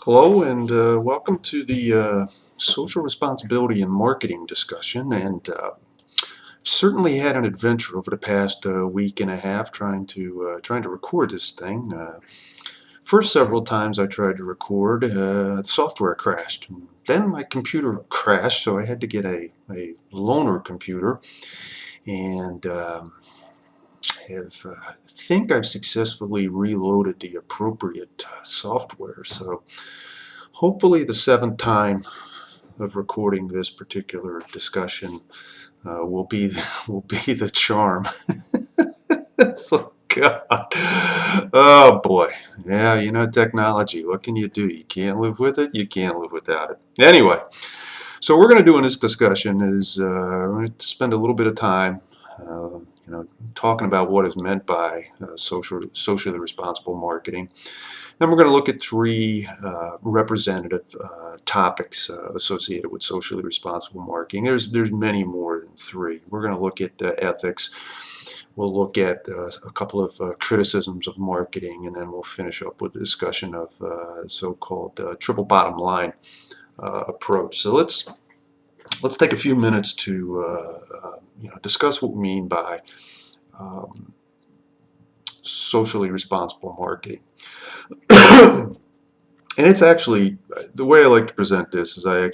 Hello and welcome to the social responsibility and marketing discussion. And certainly had an adventure over the past week and a half trying to record this thing. First several times I tried to record, the software crashed. Then my computer crashed, so I had to get a loaner computer. And think I've successfully reloaded the appropriate software. So hopefully the seventh time of recording this particular discussion will be will be the charm. So God, oh boy, yeah, technology. What can you do? You can't live with it. You can't live without it. Anyway, so what we're going to do in this discussion is we're going to spend a little bit of time, talking about what is meant by socially responsible marketing. Then we're going to look at three representative topics associated with socially responsible marketing. There's many more than three. We're going to look at ethics. We'll look at a couple of criticisms of marketing, and then we'll finish up with a discussion of so-called triple bottom line approach. So let's take a few minutes to discuss what we mean by socially responsible marketing. And it's actually the way I like to present this is I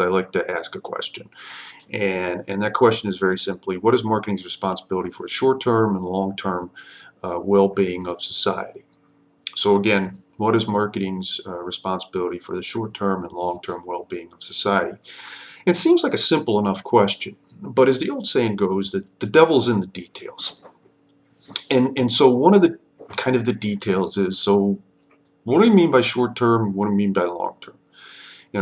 like to ask a question, and that question is very simply: what is marketing's responsibility for the short-term and long-term well-being of society? So again, what is marketing's responsibility for the short-term and long-term well-being of society? It seems like a simple enough question, but as the old saying goes, the devil's in the details. And so one of the details is, so what do you mean by short term? What do you mean by long term?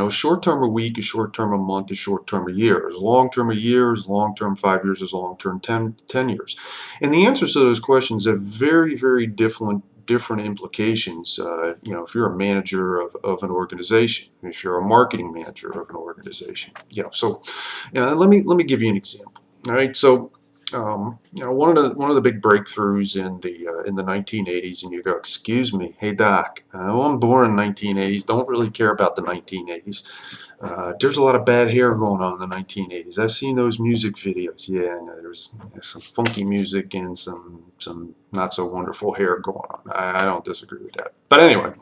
Short term a week is short term a month is short term a year. Is long term a year? Is long term 5 years? Is long term 10 years? And the answers to those questions have very, very different implications. If you're a manager of an organization, if you're a marketing manager of an organization, let me give you an example. All right, so one of the big breakthroughs in the 1980s, and you go, excuse me, hey doc, I'm born in 1980s. Don't really care about the 1980s. There's a lot of bad hair going on in the 1980s. I've seen those music videos. Yeah, no, there's some funky music and some not so wonderful hair going on. I don't disagree with that. But anyway.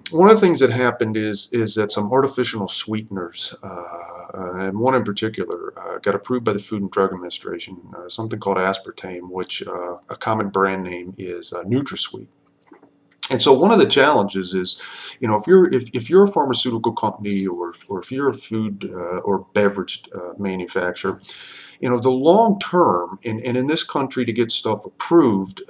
One of the things that happened is that some artificial sweeteners, and one in particular, got approved by the Food and Drug Administration, something called aspartame, which a common brand name is NutraSweet. And so one of the challenges is, if you're a pharmaceutical company or if you're a food or beverage manufacturer, the long term, and in this country to get stuff approved,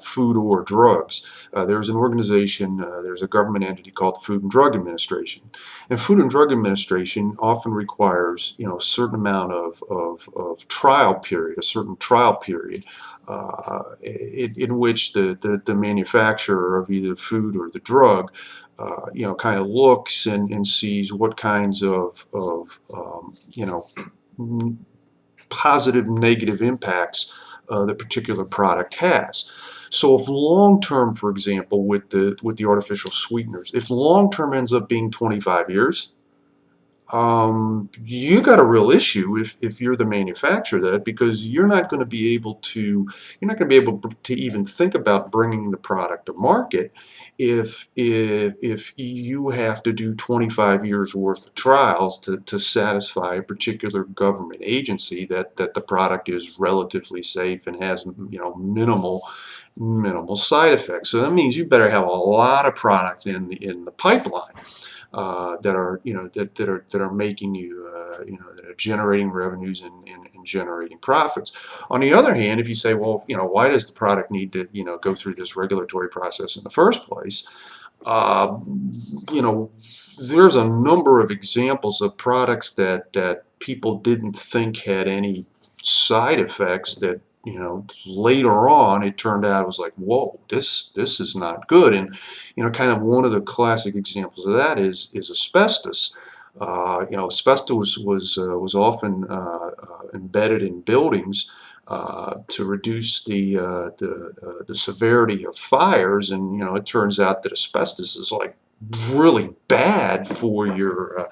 food or drugs, there's an organization, there's a government entity called the Food and Drug Administration. And Food and Drug Administration often requires, a certain amount of trial period, a certain trial period, in which the manufacturer of either the food or the drug kind of looks and sees what kinds of positive, negative impacts the particular product has. So if long term, for example, with the artificial sweeteners, if long term ends up being 25 years, you got a real issue if you're the manufacturer of that, because you're not going to be able to even think about bringing the product to market if you have to do 25 years worth of trials to satisfy a particular government agency that the product is relatively safe and has minimal side effects. So that means you better have a lot of product in the pipeline that are making you that are generating revenues and generating profits. On the other hand, if you say, well, why does the product need to go through this regulatory process in the first place? There's a number of examples of products that people didn't think had any side effects that later on it turned out it was like, whoa, this is not good. And kind of one of the classic examples of that is asbestos. Asbestos was often embedded in buildings to reduce the severity of fires, and it turns out that asbestos is like really bad for your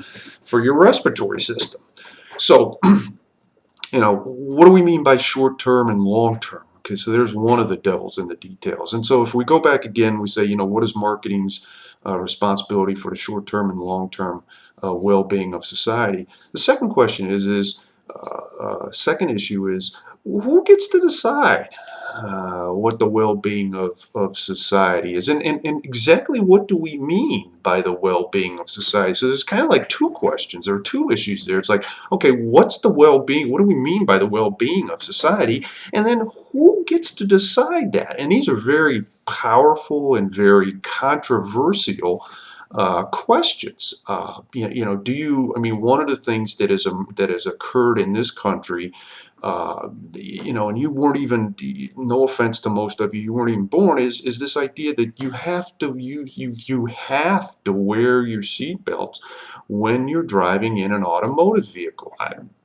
respiratory system. So what do we mean by short term and long term? Okay, so there's one of the devils in the details. And so if we go back again, we say, what is marketing's responsibility for the short term and long term well-being of society? The second question second issue is, who gets to decide what the well-being of society is, and exactly what do we mean by the well-being of society? So there's kind of like two questions, there are two issues there. It's like, okay, what's the well-being? What do we mean by the well-being of society? And then who gets to decide that? And these are very powerful and very controversial questions. One of the things that has occurred in this country, and you weren't even, no offense to most of you, you weren't even born, is this idea that you have to wear your seatbelts when you're driving in an automotive vehicle.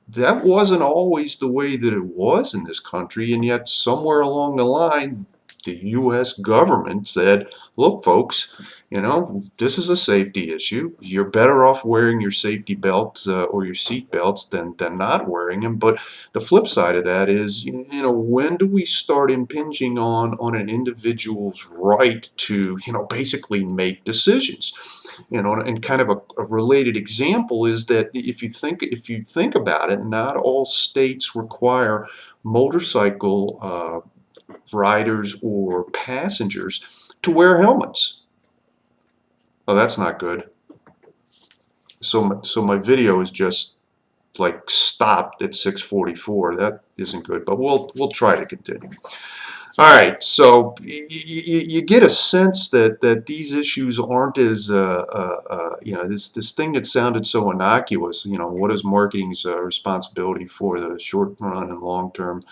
That wasn't always the way that it was in this country, and yet somewhere along the line, the U.S. government said, look, folks, this is a safety issue. You're better off wearing your safety belt or your seat belts than not wearing them. But the flip side of that is, when do we start impinging on an individual's right to, basically make decisions? And kind of a related example is that if you think about it, not all states require motorcycle riders or passengers to wear helmets. Oh, that's not good. So my video is just like stopped at 6:44. That isn't good, but we'll try to continue. All right, so you get a sense that these issues aren't as this thing that sounded so innocuous. What is marketing's responsibility for the short run and long term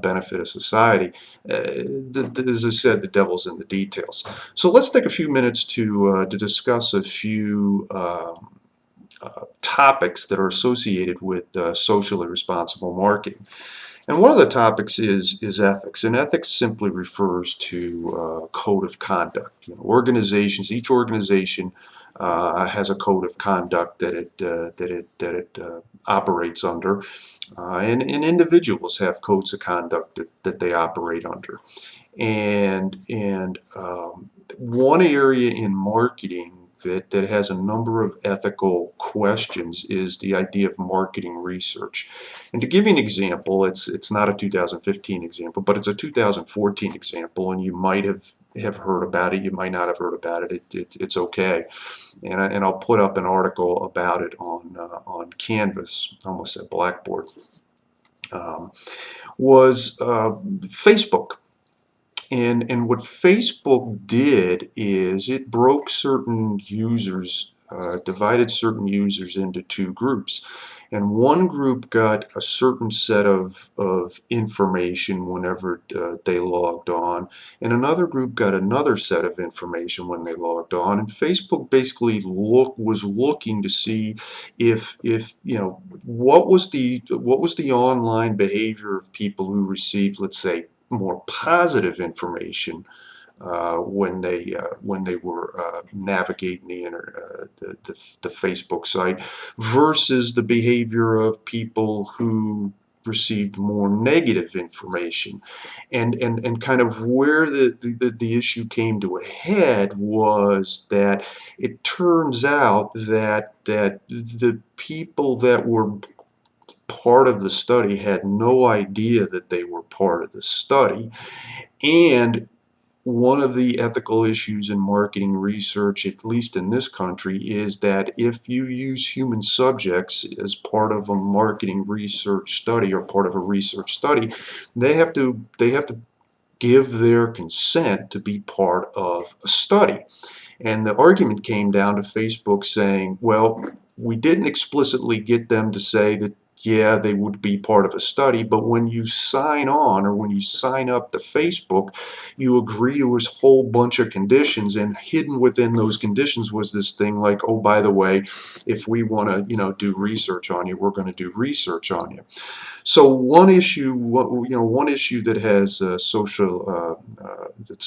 benefit of society? As I said, the devil's in the details. So let's take a few minutes to discuss a few topics that are associated with socially responsible marketing. And one of the topics is ethics, and ethics simply refers to code of conduct. Each organization has a code of conduct that it operates under, and individuals have codes of conduct that they operate under. And one area in marketing that has a number of ethical questions is the idea of marketing research. And to give you an example, it's not a 2015 example, but it's a 2014 example, and you might have heard about it, you might not have heard about it. It's okay. And I'll put up an article about it on Canvas, I almost said Blackboard. Was Facebook. And what Facebook did is it broke certain users, divided certain users into two groups. And one group got a certain set of information whenever they logged on, and another group got another set of information when they logged on. And Facebook basically was looking to see if what was the online behavior of people who received, let's say, more positive information when they were navigating the Facebook site versus the behavior of people who received more negative information. And kind of where the issue came to a head was that it turns out that the people that were part of the study had no idea that they were part of the study. And one of the ethical issues in marketing research, at least in this country, is that if you use human subjects as part of a marketing research study or part of a research study, they have to give their consent to be part of a study. And the argument came down to Facebook saying, well, we didn't explicitly get them to say that yeah, they would be part of a study, but when you sign on or when you sign up to Facebook, you agree to a whole bunch of conditions, and hidden within those conditions was this thing like, oh, by the way, if we want to, do research on you, we're going to do research on you. So one issue that has that's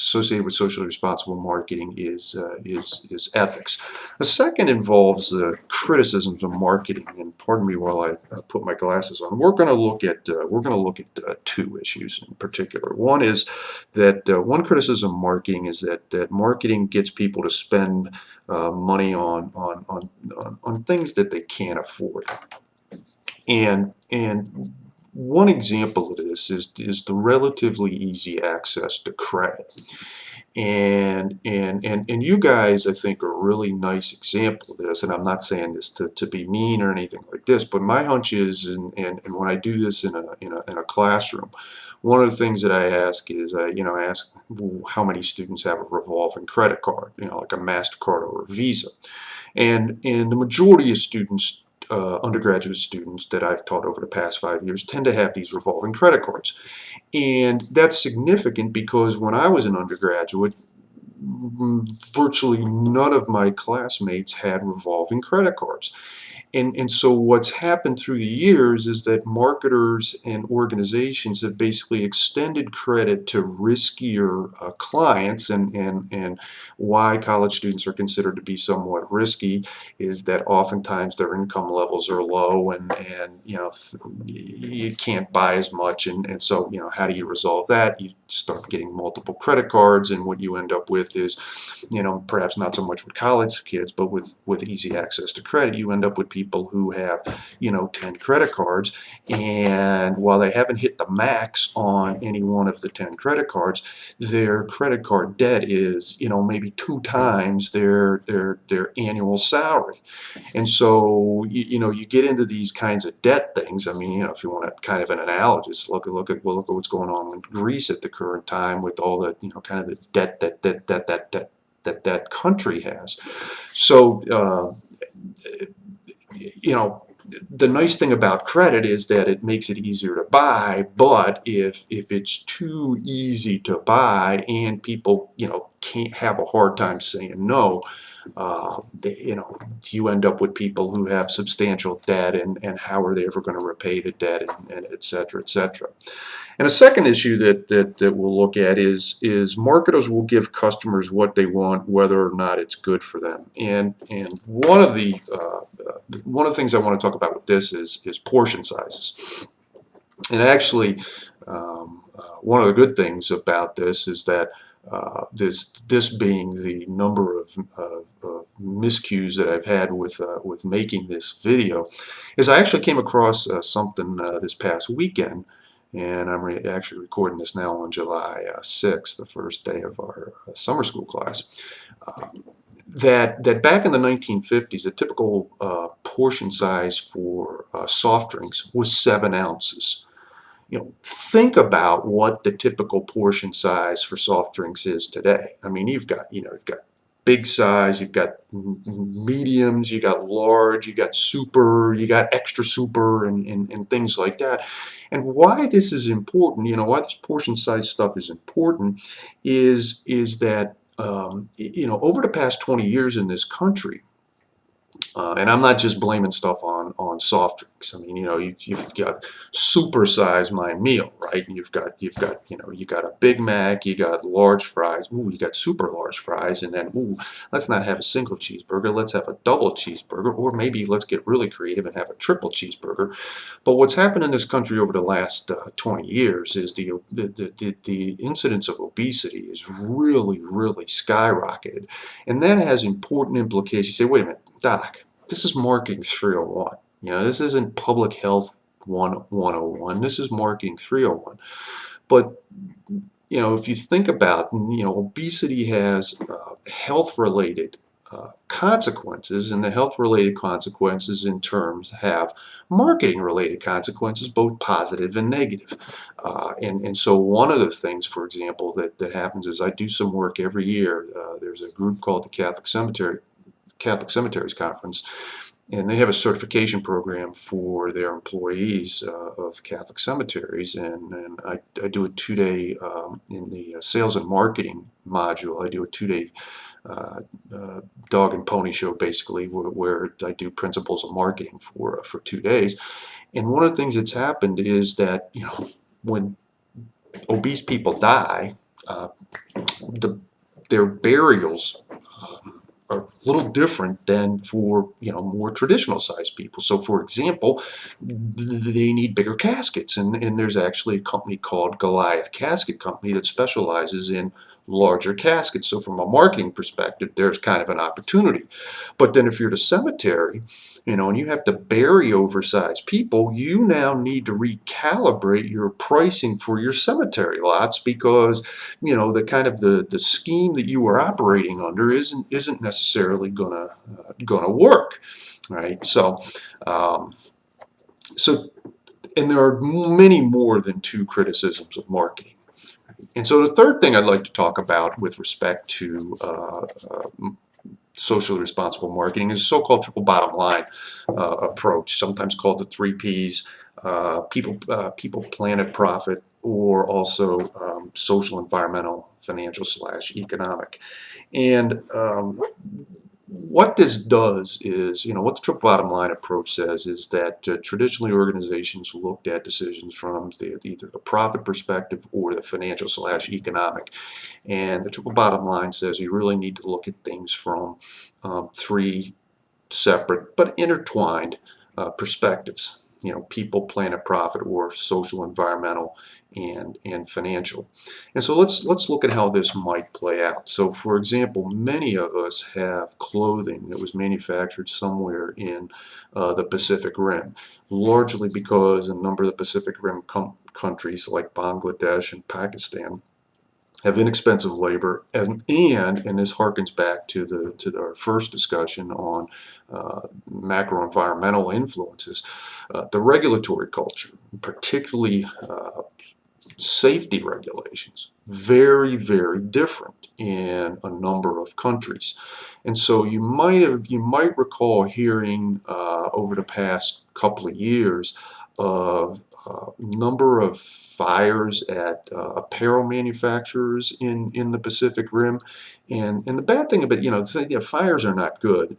associated with socially responsible marketing is ethics. The second involves criticisms of marketing, and pardon me while I put my glasses on. We're going to look at two issues in particular. One is that one criticism of marketing is that marketing gets people to spend money on things that they can't afford. And one example of this is the relatively easy access to credit. And you guys, I think, are a really nice example of this. And I'm not saying this to be mean or anything like this, but my hunch is, and when I do this in a classroom, one of the things that I ask is, I ask how many students have a revolving credit card, like a MasterCard or a Visa. And the majority of students, undergraduate students that I've taught over the past 5 years, tend to have these revolving credit cards. And that's significant because when I was an undergraduate, virtually none of my classmates had revolving credit cards. And so what's happened through the years is that marketers and organizations have basically extended credit to riskier clients, and why college students are considered to be somewhat risky is that oftentimes their income levels are low, and you can't buy as much, and so how do you resolve that? You start getting multiple credit cards, and what you end up with is, perhaps not so much with college kids, but with easy access to credit, you end up with people who have, 10 credit cards, and while they haven't hit the max on any one of the 10 credit cards, their credit card debt is, maybe 2 times their annual salary. And so, you get into these kinds of debt things. I mean, if you want a kind of an analogous, look at what's going on in Greece at the current time with all the, kind of the debt that country has. So, the nice thing about credit is that it makes it easier to buy, but if it's too easy to buy and people, can't have a hard time saying no, you end up with people who have substantial debt, and how are they ever going to repay the debt, and et cetera, et cetera. And a second issue that we'll look at is marketers will give customers what they want, whether or not it's good for them. And one of the things I want to talk about with this is portion sizes. And actually, one of the good things about this is that this being the number of miscues that I've had with making this video, is I actually came across something this past weekend, and I'm actually recording this now on July 6th, the first day of our summer school class. That back in the 1950s, a typical portion size for soft drinks was 7 ounces. Think about what the typical portion size for soft drinks is today. I mean, you've got big size, you've got mediums, you got large, you got super, you got extra super, and things like that. And why this is important, why this portion size stuff is important, is that over the past 20 years in this country, and I'm not just blaming stuff on soft drinks. I mean, you've got supersize my meal, right? And you've got you got a Big Mac, you got large fries, ooh, you got super large fries, and then ooh, let's not have a single cheeseburger, let's have a double cheeseburger, or maybe let's get really creative and have a triple cheeseburger. But what's happened in this country over the last 20 years is the incidence of obesity is really, really skyrocketed, and that has important implications. You say, wait a minute, Doc, this is marketing 301. This isn't public health 101. This is marketing 301. But, if you think about, obesity has health-related consequences, and the health-related consequences in terms have marketing-related consequences, both positive and negative. And so one of the things, for example, that happens is I do some work every year. There's a group called the Catholic Cemeteries Conference, and they have a certification program for their employees of Catholic cemeteries, and I do a 2-day in the sales and marketing module. I do a 2-day dog and pony show, basically, where I do principles of marketing for 2 days. And one of the things that's happened is that, when obese people die, uh, their burials are a little different than for more traditional sized people. So, for example, they need bigger caskets, and there's actually a company called Goliath Casket Company that specializes in larger caskets. So, from a marketing perspective, there's kind of an opportunity. But then, if you're at a cemetery, and you have to bury oversized people, you now need to recalibrate your pricing for your cemetery lots, because the kind of the scheme that you were operating under isn't necessarily gonna work, right? Um, so and there are many more than two criticisms of marketing. And so the third thing I'd like to talk about with respect to socially responsible marketing is a so-called triple bottom line approach, sometimes called the 3 Ps: people, planet, profit, or also social, environmental, financial / economic. And what this does is, what the triple bottom line approach says is that traditionally organizations looked at decisions from either the profit perspective or the financial / economic. And the triple bottom line says you really need to look at things from 3 separate but intertwined perspectives. People, planet, profit, or social, environmental, and financial. And so let's look at how this might play out. So, for example, many of us have clothing that was manufactured somewhere in the Pacific Rim, largely because a number of the Pacific Rim countries like Bangladesh and Pakistan have inexpensive labor, and this harkens back to our first discussion on macro environmental influences. The regulatory culture, particularly safety regulations, very, very different in a number of countries. And so you might recall hearing over the past couple of years of number of fires at apparel manufacturers in the Pacific Rim. And the bad thing about fires are not good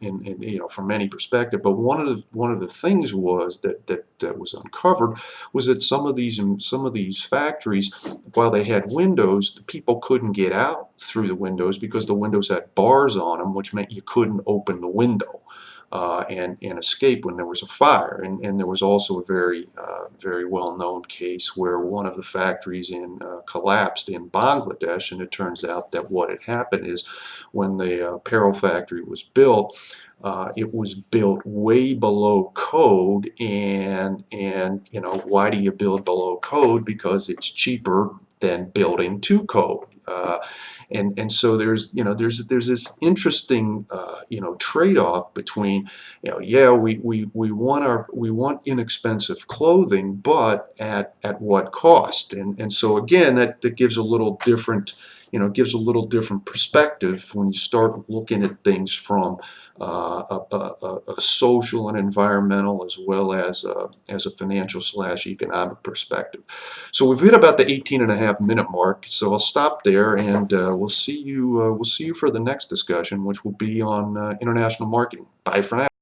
from any perspective. But one of the things was that was uncovered was that some of these factories, while they had windows, the people couldn't get out through the windows because the windows had bars on them, which meant you couldn't open the window and escape when there was a fire. And there was also a very well-known case where one of the factories collapsed in Bangladesh, and it turns out that what had happened is when the apparel factory was built, it was built way below code, and why do you build below code? Because it's cheaper than building to code. And so there's this interesting trade-off between we want inexpensive clothing, but at what cost? And so again, that gives a little different perspective when you start looking at things from a social and environmental, as well as a financial / economic perspective. So we've hit about the 18.5-minute mark, so I'll stop there, and we'll see you for the next discussion, which will be on international marketing. Bye for now.